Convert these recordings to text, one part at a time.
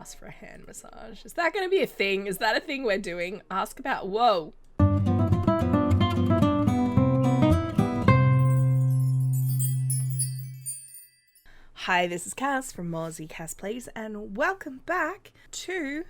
ask for a hand massage. Is that going to be a thing? Is that a thing we're doing? Ask about, whoa. Hi, this is Cass from Mozzie Cass Plays, and welcome to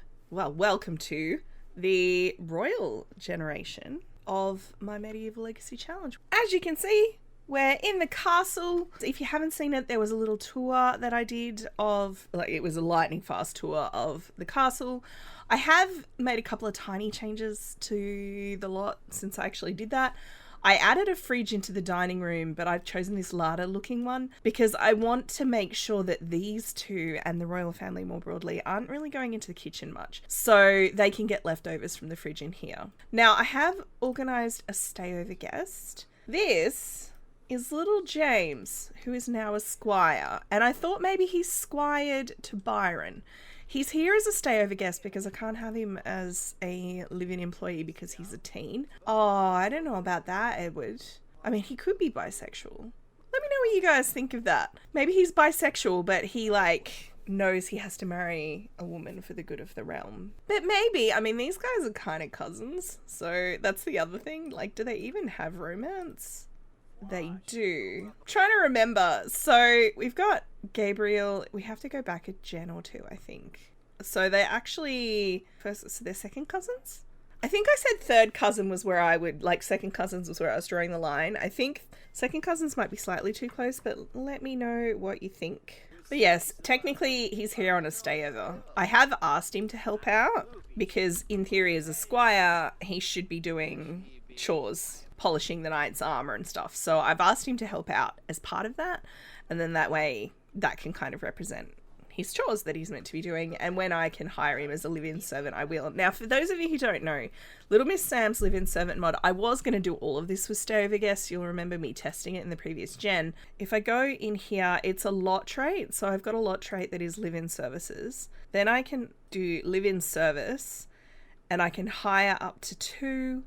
the royal generation of my Medieval Legacy Challenge. As you can see, we're in the castle. If you haven't seen it, there was a little tour that I did of, it was a lightning fast tour of the castle. I have made a couple of tiny changes to the lot since I actually did that. I added a fridge into the dining room, but I've chosen this larder looking one because I want to make sure that these two and the royal family more broadly aren't really going into the kitchen much, so they can get leftovers from the fridge in here. Now, I have organised a stayover guest. This is little James, who is now a squire, and I thought maybe he's squired to Byron. He's here as a stayover guest because I can't have him as a live-in employee because he's a teen. Oh, I don't know about that, Edward. I mean, he could be bisexual. Let me know what you guys think of that. Maybe he's bisexual, but he, knows he has to marry a woman for the good of the realm. But maybe, I mean, these guys are kind of cousins, so that's the other thing. Do they even have romance? They do. I'm trying to remember. So we've got Gabriel. We have to go back a gen or two, I think. So they actually so they're second cousins? I think I said third cousin was where I would, second cousins was where I was drawing the line. I think second cousins might be slightly too close, but let me know what you think. But yes, technically he's here on a stayover. I have asked him to help out because in theory as a squire, he should be doing chores, polishing the knight's armor and stuff. So I've asked him to help out as part of that. And then that way that can kind of represent his chores that he's meant to be doing. And when I can hire him as a live-in servant, I will. Now, for those of you who don't know, Little Miss Sam's live-in servant mod, I was going to do all of this with stayover guests. You'll remember me testing it in the previous gen. If I go in here, it's a lot trait. So I've got a lot trait that is live-in services. Then I can do live-in service and I can hire up to 2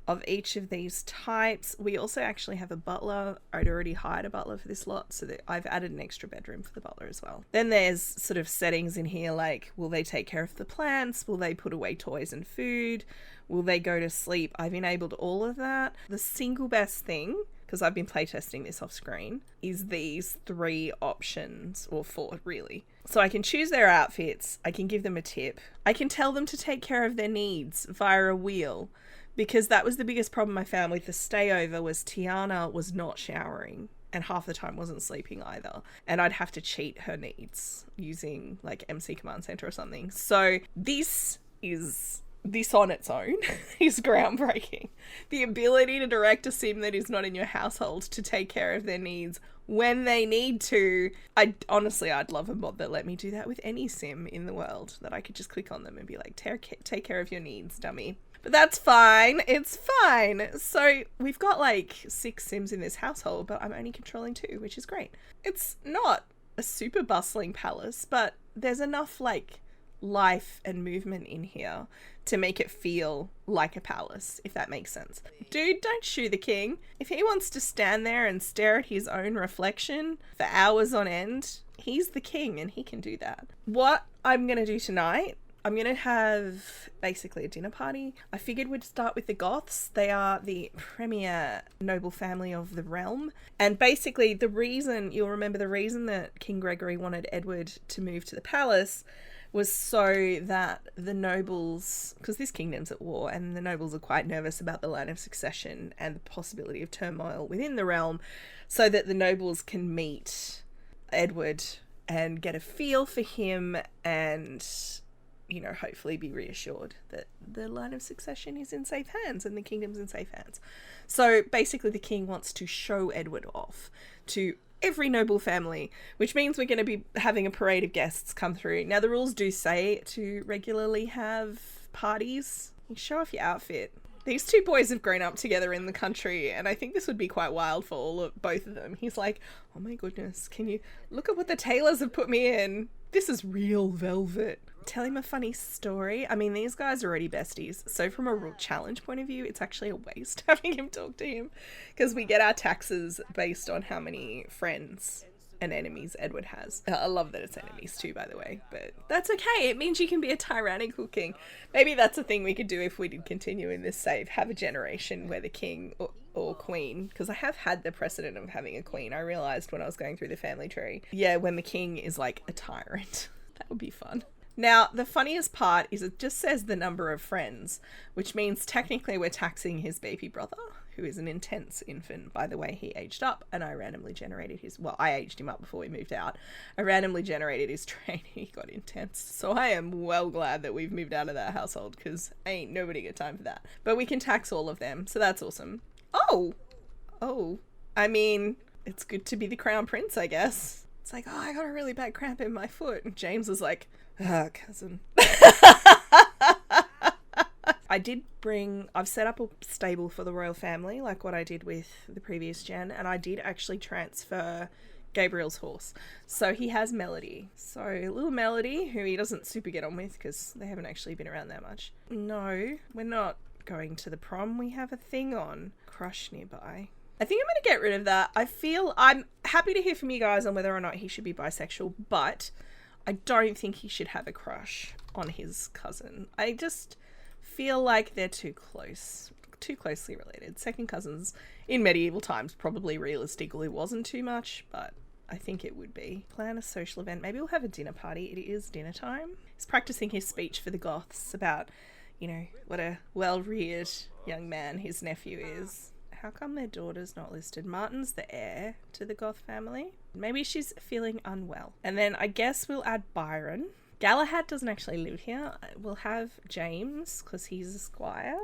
of each of these types. We also actually have a butler. I'd already hired a butler for this lot, so that I've added an extra bedroom for the butler as well. Then there's sort of settings in here will they take care of the plants? Will they put away toys and food? Will they go to sleep? I've enabled all of that. The single best thing, because I've been playtesting this off screen, is these 3 options, or 4 really. So I can choose their outfits, I can give them a tip, I can tell them to take care of their needs via a wheel. Because that was the biggest problem I found with the stayover was Tiana was not showering and half the time wasn't sleeping either. And I'd have to cheat her needs using MC Command Center or something. So this on its own is groundbreaking. The ability to direct a sim that is not in your household to take care of their needs when they need to. I'd love a mod that let me do that with any sim in the world, that I could just click on them and be like, take care of your needs, dummy. But that's fine. It's fine. So we've got 6 sims in this household, but I'm only controlling 2, which is great. It's not a super bustling palace, but there's enough life and movement in here to make it feel like a palace, if that makes sense. Dude, don't shoe the king. If he wants to stand there and stare at his own reflection for hours on end, he's the king and he can do that. What I'm going to do tonight, I'm going to have basically a dinner party. I figured we'd start with the Goths. They are the premier noble family of the realm. And basically you'll remember the reason that King Gregory wanted Edward to move to the palace was so that the nobles, because this kingdom's at war and the nobles are quite nervous about the line of succession and the possibility of turmoil within the realm, so that the nobles can meet Edward and get a feel for him and hopefully be reassured that the line of succession is in safe hands and the kingdom's in safe hands. So basically the king wants to show Edward off to every noble family, which means we're going to be having a parade of guests come through. Now the rules do say to regularly have parties. You show off your outfit. These 2 boys have grown up together in the country, and I think this would be quite wild for both of them. He's like, oh my goodness, can you look at what the tailors have put me in? This is real velvet. Tell him a funny story. I mean, these guys are already besties, so from a rule challenge point of view, it's actually a waste having him talk to him, because we get our taxes based on how many friends and enemies Edward has. I love that it's enemies too, by the way, but that's okay. It means you can be a tyrannical king. Maybe that's a thing we could do if we did continue in this save, have a generation where the king or queen, because I have had the precedent of having a queen. I realised when I was going through the family tree. Yeah, when the king is like a tyrant. That would be fun. Now, the funniest part is it just says the number of friends, which means technically we're taxing his baby brother, who is an intense infant. By the way, he aged up, and I randomly generated his... Well, I aged him up before we moved out. I randomly generated his trait. He got intense. So I am well glad that we've moved out of that household, because ain't nobody got time for that. But we can tax all of them, so that's awesome. Oh! I mean, it's good to be the crown prince, I guess. It's like, oh, I got a really bad cramp in my foot. And James was like... cousin. I've set up a stable for the royal family, like what I did with the previous gen, and I did actually transfer Gabriel's horse. So he has Melody. So little Melody, who he doesn't super get on with because they haven't actually been around that much. No, we're not going to the prom. We have a thing on. Crush nearby. I think I'm going to get rid of that. I'm happy to hear from you guys on whether or not he should be bisexual, but I don't think he should have a crush on his cousin. I just feel like they're too closely related. Second cousins in medieval times probably realistically wasn't too much, but I think it would be. Plan a social event. Maybe we'll have a dinner party. It is dinner time. He's practicing his speech for the Goths about, you know, what a well-reared young man his nephew is. How come their daughter's not listed? Martin's the heir to the Goth family. Maybe she's feeling unwell. And then I guess we'll add Byron. Galahad doesn't actually live here. We'll have James, because he's a squire.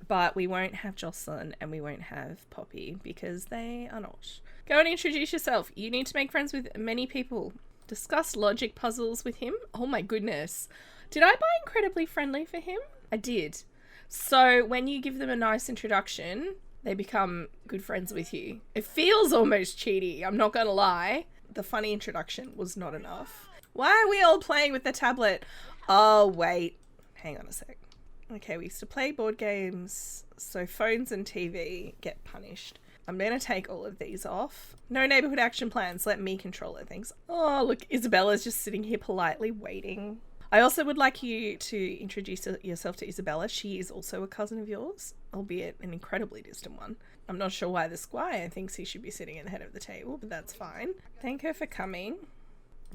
But we won't have Jocelyn and we won't have Poppy, because they are not. Go and introduce yourself. You need to make friends with many people. Discuss logic puzzles with him. Oh my goodness. Did I buy incredibly friendly for him? I did. So when you give them a nice introduction, they become good friends with you. It feels almost cheaty, I'm not gonna lie. The funny introduction was not enough. Why are we all playing with the tablet? Oh, wait. Hang on a sec. Okay, we used to play board games, so phones and TV get punished. I'm gonna take all of these off. No neighborhood action plans. Let me control it, thanks. Oh, look, Isabella's just sitting here politely waiting. I also would like you to introduce yourself to Isabella. She is also a cousin of yours, albeit an incredibly distant one. I'm not sure why the squire thinks he should be sitting at the head of the table, but that's fine. Thank her for coming.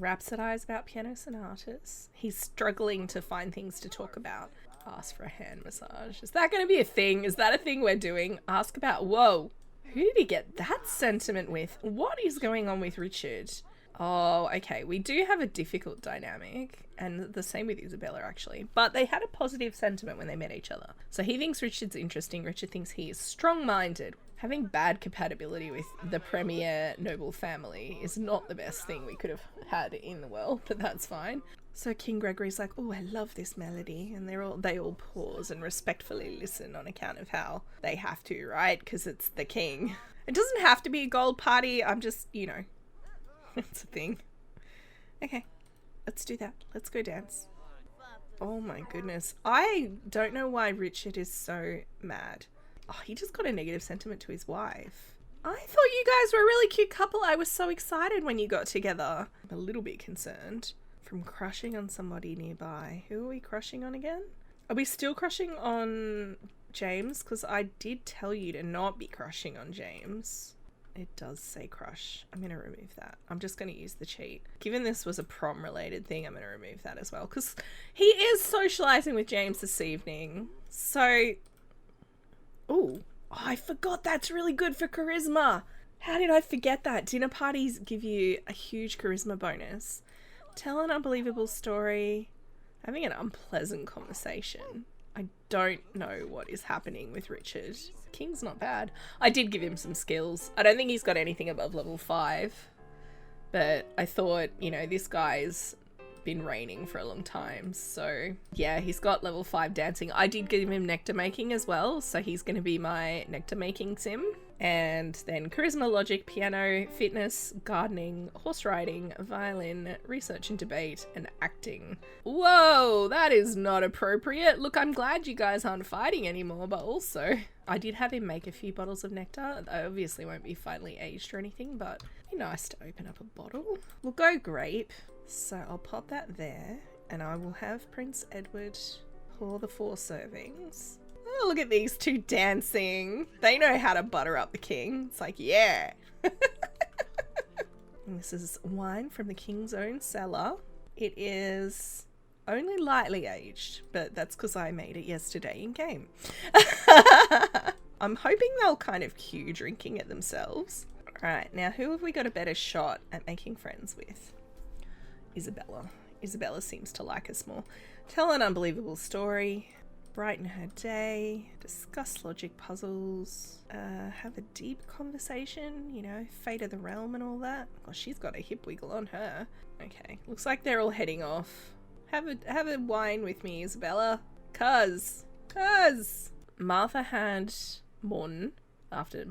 Rhapsodize about piano sonatas. He's struggling to find things to talk about. Ask for a hand massage. Is that going to be a thing? Is that a thing we're doing? Ask about... Whoa. Who did he get that sentiment with? What is going on with Richard? Oh, okay. We do have a difficult dynamic, and the same with Isabella, actually. But they had a positive sentiment when they met each other. So he thinks Richard's interesting. Richard thinks he is strong-minded. Having bad compatibility with the premier noble family is not the best thing we could have had in the world, but that's fine. So King Gregory's like, oh, I love this melody. And they all pause and respectfully listen on account of how they have to, right? Because it's the king. It doesn't have to be a gold party. I'm just, you know... It's a thing. Okay, let's do that. Let's go dance. Oh my goodness. I don't know why Richard is so mad. Oh, he just got a negative sentiment to his wife. I thought you guys were a really cute couple. I was so excited when you got together. I'm a little bit concerned. From crushing on somebody nearby. Who are we crushing on again? Are we still crushing on James? Because I did tell you to not be crushing on James. It does say crush. I'm going to remove that. I'm just going to use the cheat. Given this was a prom related thing, I'm going to remove that as well. Because he is socializing with James this evening. So, oh, I forgot that's really good for charisma. How did I forget that? Dinner parties give you a huge charisma bonus. Tell an unbelievable story. Having an unpleasant conversation. I don't know what is happening with Richard. King's not bad. I did give him some skills. I don't think he's got anything above level 5. But I thought, you know, this guy's been reigning for a long time. So yeah, he's got level 5 dancing. I did give him nectar making as well. So he's going to be my nectar making sim. And then charisma, logic, piano, fitness, gardening, horse riding, violin, research and debate, and acting. Whoa, that is not appropriate. Look, I'm glad you guys aren't fighting anymore, but also I did have him make a few bottles of nectar. I obviously won't be finally aged or anything, but Be nice to open up a bottle. We'll go grape. So I'll pop that there, and I will have Prince Edward pour the 4 servings. Oh, look at these two dancing. They know how to butter up the king. It's like, yeah. And this is wine from the king's own cellar. It is only lightly aged, but that's because I made it yesterday in game. I'm hoping they'll kind of queue drinking it themselves. Alright, now who have we got a better shot at making friends with? Isabella. Isabella seems to like us more. Tell an unbelievable story. Brighten her day. Discuss logic puzzles. Have a deep conversation. You know, fate of the realm and all that. Oh, she's got a hip wiggle on her. Okay, looks like they're all heading off. Have a wine with me, Isabella. Cuz. Martha had Morton,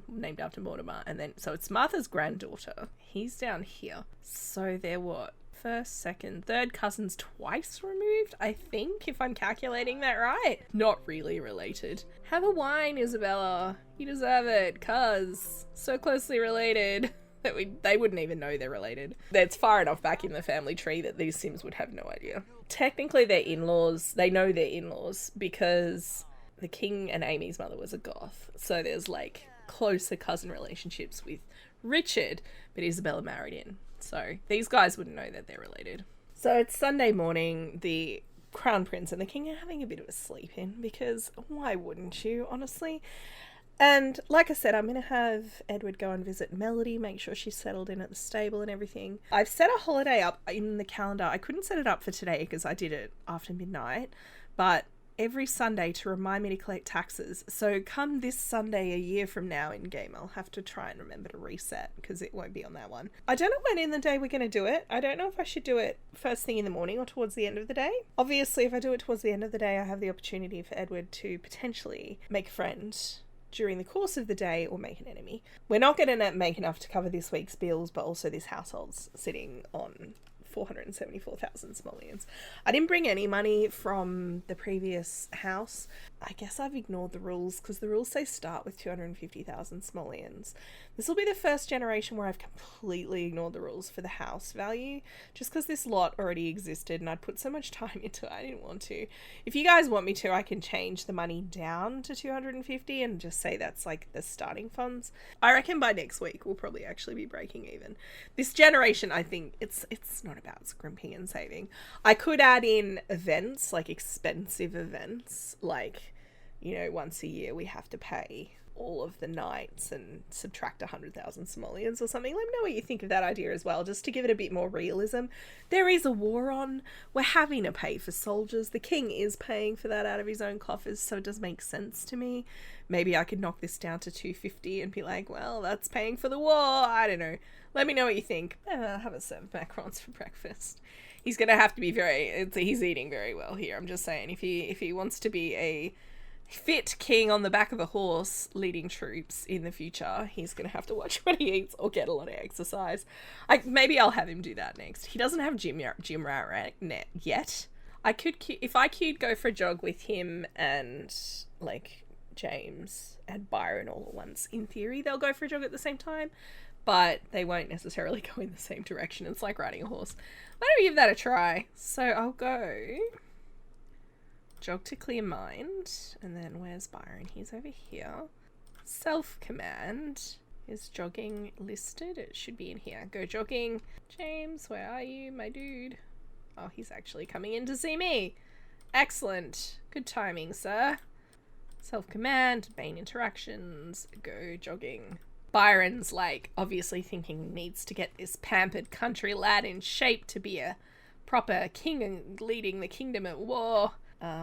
named after Mortimer, and then so it's Martha's granddaughter. He's down here. So they're what? First, second, third cousins twice removed, I think, if I'm calculating that right. Not really related. Have a wine, Isabella. You deserve it, cuz so closely related that they wouldn't even know they're related. It's far enough back in the family tree that these Sims would have no idea. Technically, they're in-laws. They know they're in-laws because the king and Aimee's mother was a Goth. So there's like closer cousin relationships with Richard, but Isabella married in. So these guys wouldn't know that they're related. So it's Sunday morning. The Crown Prince and the King are having a bit of a sleep in because why wouldn't you, honestly? And like I said, I'm going to have Edward go and visit Melody, make sure she's settled in at the stable and everything. I've set a holiday up in the calendar. I couldn't set it up for today because I did it after midnight, but every Sunday to remind me to collect taxes. So come this Sunday a year from now in game, I'll have to try and remember to reset because it won't be on that one. I don't know when in the day we're going to do it. I don't know if I should do it first thing in the morning or towards the end of the day. Obviously, if I do it towards the end of the day, I have the opportunity for Edward to potentially make a friend during the course of the day or make an enemy. We're not going to make enough to cover this week's bills, but also this household's sitting on 474,000 simoleons. I didn't bring any money from the previous house. I guess I've ignored the rules because the rules say start with 250,000 simoleons. This will be the first generation where I've completely ignored the rules for the house value just because this lot already existed and I'd put so much time into it. I didn't want to. If you guys want me to, I can change the money down to 250 and just say that's like the starting funds. I reckon by next week we'll probably actually be breaking even. This generation, I think it's not about scrimping and saving. I could add in events, like expensive events, like, you know, once a year we have to pay all of the knights and subtract 100,000 simoleons or something. Let me know what you think of that idea as well, just to give it a bit more realism. There is a war on. We're having to pay for soldiers. The king is paying for that out of his own coffers, so it does make sense to me. Maybe I could knock this down to 250 and be like, well, that's paying for the war. I don't know. Let me know what you think. I'll have a serve macarons for breakfast. He's going to have to be he's eating very well here. I'm just saying, if he wants to be a fit king on the back of a horse leading troops in the future, he's going to have to watch what he eats or get a lot of exercise. Maybe I'll have him do that next. He doesn't have gym rat yet. If I could go for a jog with him and like James and Byron all at once, in theory they'll go for a jog at the same time, but they won't necessarily go in the same direction. It's like riding a horse. Why don't we give that a try? So I'll go jog to clear mind, and then where's Byron? He's over here. Self-command. Is jogging listed? It should be in here. Go jogging. James, where are you, my dude? Oh, he's actually coming in to see me. Excellent. Good timing, sir. Self-command, main interactions, go jogging. Byron's like obviously thinking needs to get this pampered country lad in shape to be a proper king and leading the kingdom at war.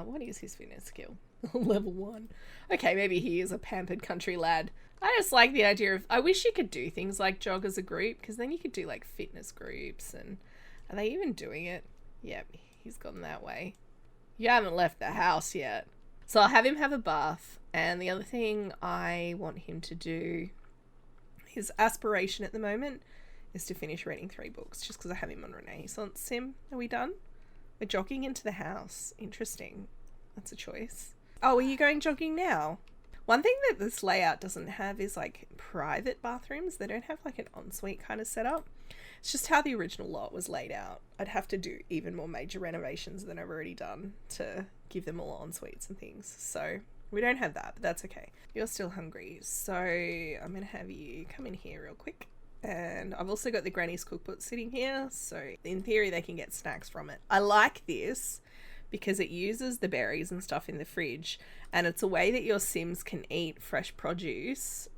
What is his fitness skill? Level 1. Okay, maybe he is a pampered country lad. I just like the idea of, I wish you could do things like jog as a group, because then you could do like fitness groups, and are they even doing it? Yep, he's gone that way. You haven't left the house yet. So I'll have him have a bath, and the other thing I want him to do, his aspiration at the moment, is to finish reading 3 books, just because I have him on Renaissance Sim. Are we done? We're jogging into the house. Interesting. That's a choice. Oh, are you going jogging now? One thing that this layout doesn't have is like private bathrooms. They don't have like an ensuite kind of setup. It's just how the original lot was laid out. I'd have to do even more major renovations than I've already done to give them all ensuites and things. So we don't have that, but that's okay. You're still hungry, so I'm going to have you come in here real quick. And I've also got the Granny's cookbook sitting here, so in theory they can get snacks from it. I like this because it uses the berries and stuff in the fridge, and it's a way that your Sims can eat fresh produce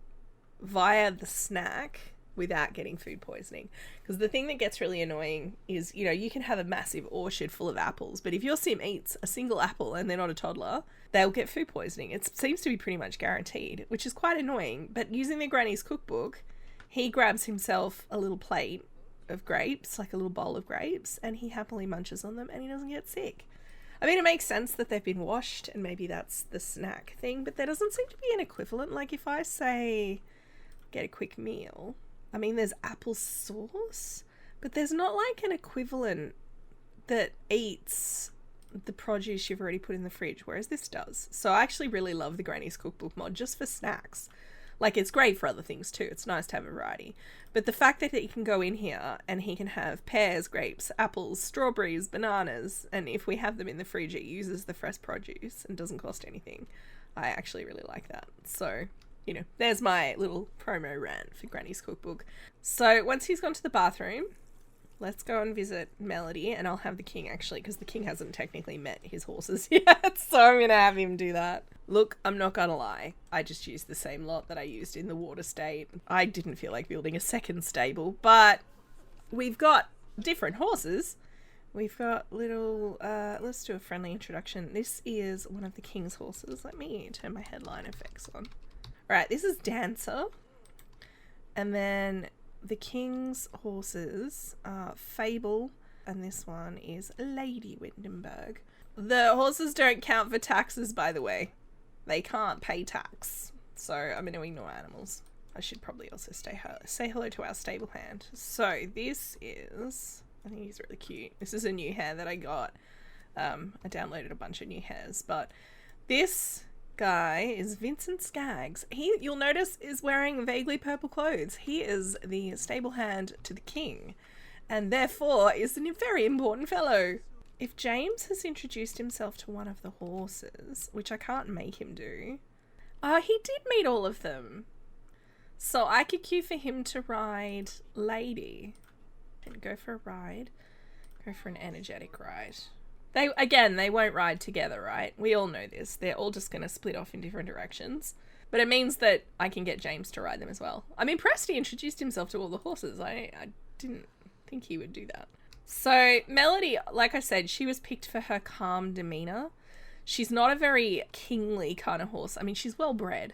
via the snack without getting food poisoning. Because the thing that gets really annoying is, you know, you can have a massive orchard full of apples, but if your Sim eats a single apple and they're not a toddler, they'll get food poisoning. It seems to be pretty much guaranteed, which is quite annoying. But using the Granny's cookbook, he grabs himself a little plate of grapes, like a little bowl of grapes, and he happily munches on them and he doesn't get sick. I mean, it makes sense that they've been washed and maybe that's the snack thing, but there doesn't seem to be an equivalent. Like if I say get a quick meal, I mean, there's apple sauce, but there's not like an equivalent that eats the produce you've already put in the fridge, whereas this does. So I actually really love the Granny's Cookbook mod just for snacks. Like, it's great for other things too. It's nice to have a variety. But the fact that he can go in here and he can have pears, grapes, apples, strawberries, bananas, and if we have them in the fridge, it uses the fresh produce and doesn't cost anything. I actually really like that. So, you know, there's my little promo rant for Granny's Cookbook. So once he's gone to the bathroom, let's go and visit Melody, and I'll have the king actually, because the king hasn't technically met his horses yet, so I'm going to have him do that. Look, I'm not going to lie. I just used the same lot that I used in the water state. I didn't feel like building a second stable, but we've got different horses. We've got little, let's do a friendly introduction. This is one of the king's horses. Let me turn my headline effects on. Alright, this is Dancer. And then the king's horses are Fable, and this one is Lady Windenburg. The horses don't count for taxes, by the way. They can't pay tax. So I'm going to ignore animals. I should probably also say hello to our stable hand. So this is, I think he's really cute. This is a new hare that I got. I downloaded a bunch of new hares, but this guy is Vincent Skaggs. He, you'll notice, is wearing vaguely purple clothes. He is the stable hand to the king, and therefore is a very important fellow. If James has introduced himself to one of the horses, which I can't make him do, he did meet all of them. So I could queue for him to ride Lady. And go for a ride. Go for an energetic ride. They won't ride together, right? We all know this. They're all just going to split off in different directions. But it means that I can get James to ride them as well. I'm impressed he introduced himself to all the horses. I didn't think he would do that. So Melody, like I said, she was picked for her calm demeanor. She's not a very kingly kind of horse. I mean, she's well bred.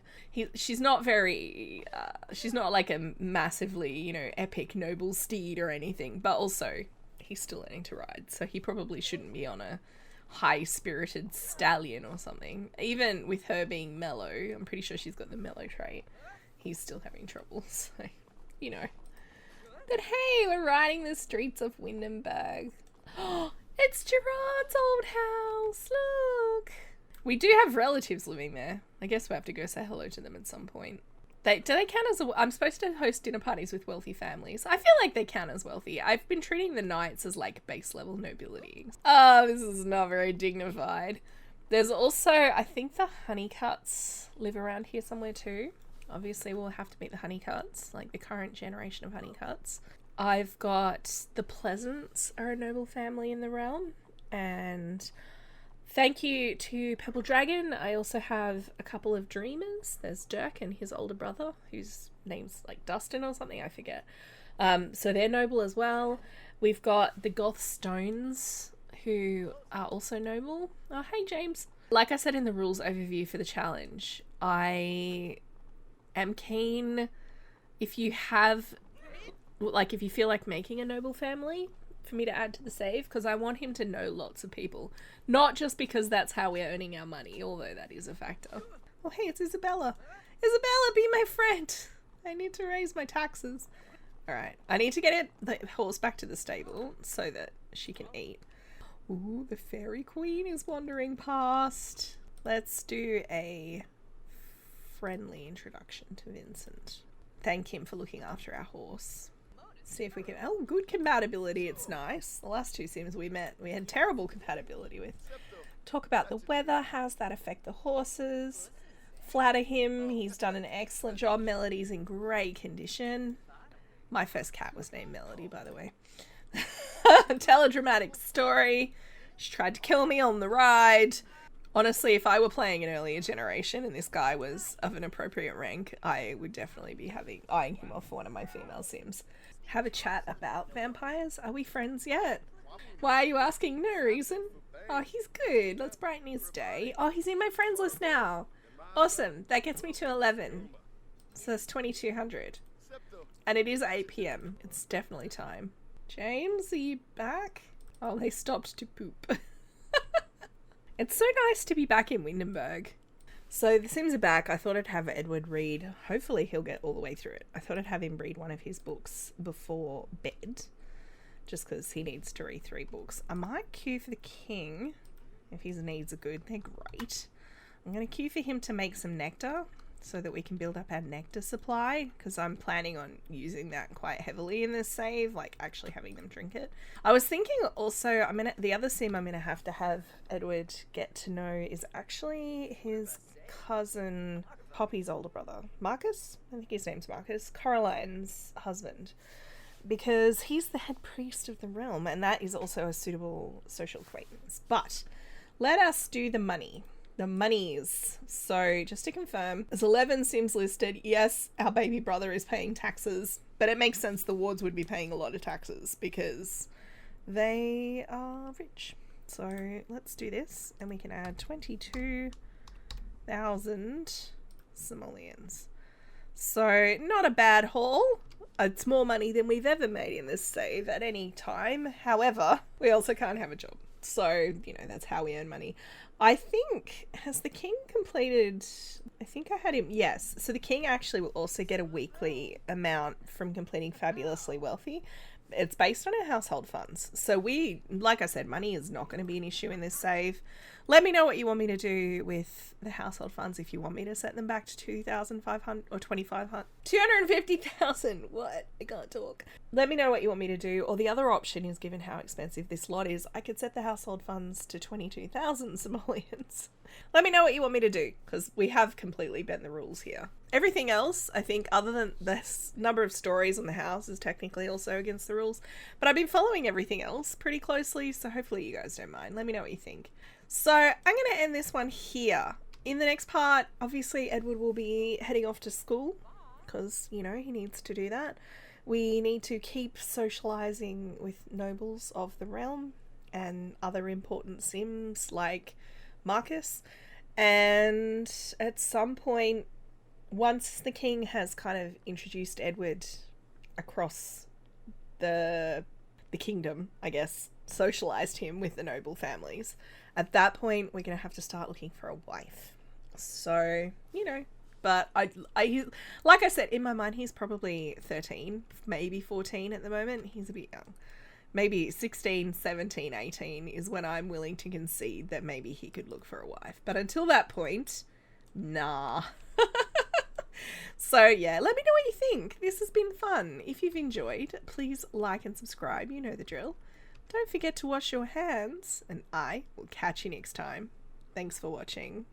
She's not very, she's not like a massively, you know, epic noble steed or anything. But also, he's still learning to ride. So he probably shouldn't be on a high-spirited stallion or something. Even with her being mellow, I'm pretty sure she's got the mellow trait. He's still having trouble, so, you know. But hey, we're riding the streets of Windenburg. Oh, it's Gerard's old house, look! We do have relatives living there. I guess we have to go say hello to them at some point. Do they count as I'm supposed to host dinner parties with wealthy families. I feel like they count as wealthy. I've been treating the knights as like base level nobility. Oh, this is not very dignified. There's also, I think the Honeycuts live around here somewhere too. Obviously we'll have to meet the Honeycuts, like the current generation of Honeycuts. I've got the Pleasants are a noble family in the realm, and thank you to Purple Dragon. I also have a couple of Dreamers. There's Dirk and his older brother, whose name's like Dustin or something, I forget. So they're noble as well. We've got the Goth Stones, who are also noble. Oh, hey, James. Like I said in the rules overview for the challenge, I am keen if you have, like, if you feel like making a noble family, for me to add to the save, because I want him to know lots of people. Not just because that's how we're earning our money, although that is a factor. Oh, hey, it's Isabella. Isabella, be my friend. I need to raise my taxes. Alright, I need to get the horse back to the stable so that she can eat. Ooh, the fairy queen is wandering past. Let's do a friendly introduction to Vincent. Thank him for looking after our horse. See if we can... Oh, good compatibility. It's nice. The last two Sims we met, we had terrible compatibility with. Talk about the weather. How's that affect the horses? Flatter him. He's done an excellent job. Melody's in great condition. My first cat was named Melody, by the way. Tell a dramatic story. She tried to kill me on the ride. Honestly, if I were playing an earlier generation and this guy was of an appropriate rank, I would definitely be eyeing him off for one of my female Sims. Have a chat about vampires? Are we friends yet? Why are you asking? No reason. Oh, he's good. Let's brighten his day. Oh, he's in my friends list now. Awesome. That gets me to 11. So that's 2200. And it is 8 PM. It's definitely time. James, are you back? Oh, they stopped to poop. It's so nice to be back in Windenburg. So the Sims are back. I thought I'd have Edward read. Hopefully he'll get all the way through it. I thought I'd have him read one of his books before bed. Just because he needs to read 3 books. I might queue for the king. If his needs are good, they're great. I'm going to queue for him to make some nectar so that we can build up our nectar supply, because I'm planning on using that quite heavily in this save, like actually having them drink it. I was thinking also, the other sim I'm going to have Edward get to know is actually his cousin Poppy's older brother, Marcus. I think his name's Marcus, Caroline's husband, because he's the head priest of the realm, and that is also a suitable social acquaintance. But let us do the money. The monies. So just to confirm, there's 11 Sims listed. Yes, our baby brother is paying taxes, but it makes sense the wards would be paying a lot of taxes because they are rich. So let's do this, and we can add 22,000 simoleons. So not a bad haul. It's more money than we've ever made in this save at any time. However, we also can't have a job. So, you know, that's how we earn money. I think, has the king completed, I think I had him, yes. So the king actually will also get a weekly amount from completing Fabulously Wealthy. It's based on our household funds. So we, like I said, money is not going to be an issue in this save. Let me know what you want me to do with the household funds. If you want me to set them back to 2,500 or 2,500, 250,000. What? I can't talk. Let me know what you want me to do. Or the other option is, given how expensive this lot is, I could set the household funds to 22,000 simoleons. Let me know what you want me to do, because we have completely bent the rules here. Everything else, I think, other than the number of stories on the house, is technically also against the rules. But I've been following everything else pretty closely, so hopefully you guys don't mind. Let me know what you think. So I'm going to end this one here. In the next part, obviously Edward will be heading off to school, because, you know, he needs to do that. We need to keep socializing with nobles of the realm and other important Sims like Marcus. And at some point, once the king has kind of introduced Edward across the kingdom, I guess, socialized him with the noble families, at that point we're gonna have to start looking for a wife. So, you know, but I like I said, in my mind he's probably 13, maybe 14 at the moment. He's a bit young. Maybe 16, 17, 18 is when I'm willing to concede that maybe he could look for a wife. But until that point, nah. So yeah, let me know what you think. This has been fun. If you've enjoyed, please like and subscribe. You know the drill. Don't forget to wash your hands, and I will catch you next time. Thanks for watching.